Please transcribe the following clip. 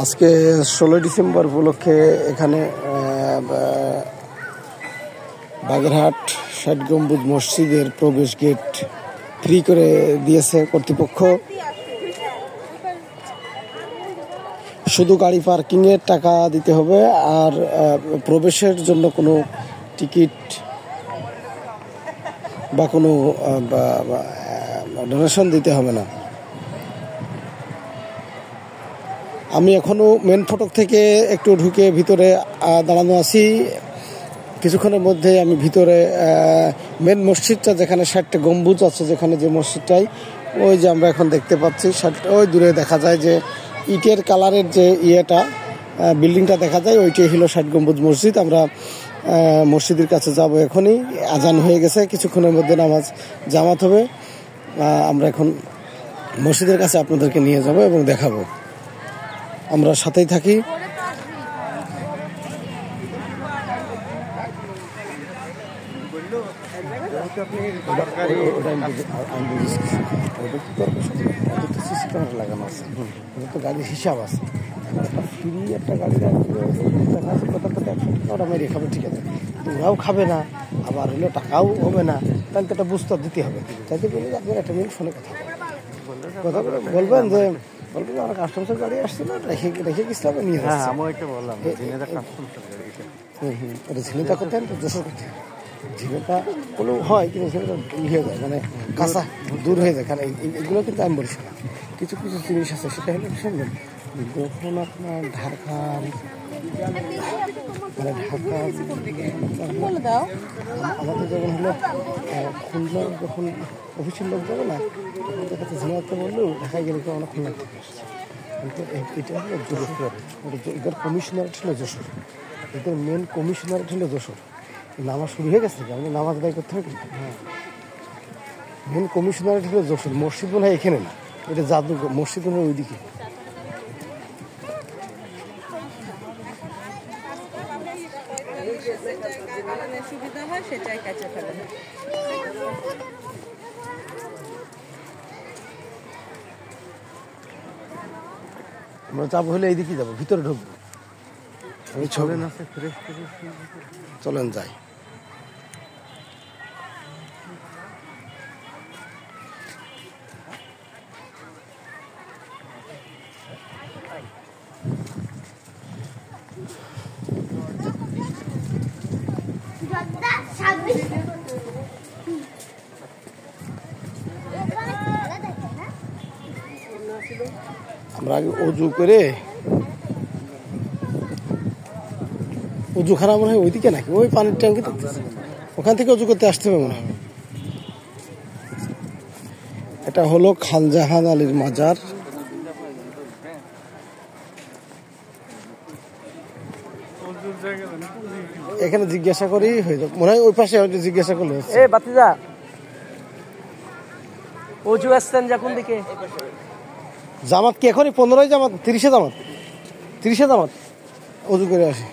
আজকে 16 ডিসেম্বর উপলক্ষে এখানে বাগেরহাট ৬০ গম্বুজ মসজিদের প্রবেশ গেট ফ্রি করে দিয়েছে কর্তৃপক্ষ। শুধু গাড়ি পার্কিংয়ের টাকা দিতে হবে, আর প্রবেশের জন্য কোনো টিকিট বা কোনো ডোনেশন দিতে হবে না। আমি এখনো মেন ফটক থেকে একটু ঢুকে ভিতরে দাঁড়ানো আছি। কিছুক্ষণের মধ্যে আমি ভিতরে মেন মসজিদটা যেখানে ৬০টা গম্বুজ আছে, যেখানে যে মসজিদটাই ওই যে আমরা এখন দেখতে পাচ্ছি, ওই দূরে দেখা যায় যে ইটের কালারের যে বিল্ডিংটা দেখা যায়, ওইটাই হলো ৬০ গম্বুজ মসজিদ। আমরা মসজিদের কাছে যাব এখনই। আজান হয়ে গেছে, কিছুক্ষণের মধ্যে নামাজ জামাত হবে। আমরা এখন মসজিদের কাছে আপনাদেরকে নিয়ে যাব এবং দেখাবো। আমরা সাথেই থাকি। সিসি ক্যামেরা লাগানো আছে, তো গাড়ির হিসাব আছে। ফ্রি একটা গাড়ি ওটা মেরে খাবে, ঠিক আছে, ওরাও খাবে না, আবার হলো টাকাও হবে না, তাহলে তো একটা বুঝতে দিতে হবে। তাইতে বলি আপনার একটা মিনিট ফোনে কথা বলে বলবেন যে আমার কাস্টমার্সের গাড়ি আসছে না, রেখে গেছিলাম নিয়ে যাচ্ছে। ওটা ঝিনেটা করতেন তো যশোর করতে, ঝিনেটা কোনো হয় কিন্তু ঝিনেটা হয়ে যায়, মানে কাঁচা দূর হয়ে যায়। কারণ এগুলো কিন্তু আমি বলছি না, কিছু কিছু জিনিস আছে, সেটা হলো শুনবেন যখন আপনার ঢাকা আমাদের যখন হলো খুলনা, যখন অফিসের লোক যাবে না, ওদের কাছে ঝিনাতে বললেও ঢাকায় গেলে কেউ অনেক খুলনা থেকে আসছে। কিন্তু এটা হলো যশোর, এদের কমিশনারেট হলো যশোর, এদের মেন কমিশনারেট হলো যশোর। নামাজ শুরু হয়ে গেছে, আমাদের নামাজ আদায় করতে হবে কিন্তু। হ্যাঁ, মেন কমিশনারেট হলো যশোর। মসজিদ মনে হয় এখানে না, এটা জাদুঘর, মসজিদ মনে হয় ওইদিকে। আমরা যাবো হলে এইদিকে যাবো, ভিতরে ঢুকবো। চলেন যাই। আমরা আগে অজু করে, অজুখানা মনে হয় ওইদিকে নাকি, ওই পানির ট্যাঙ্কি ওখান থেকে অজু করতে আসতে হবে মনে হয়। এটা হলো খানজাহান আলীর মাজার। এখানে জিজ্ঞাসা করি হয়ে যাবে মনে হয়, ওই পাশে হয়তো জিজ্ঞাসা করলে। বাতিজা অজু আসছেন যখন দিকে জামাত কি এখনই 15 জামাত, 30 জামাত অজু করে আসি।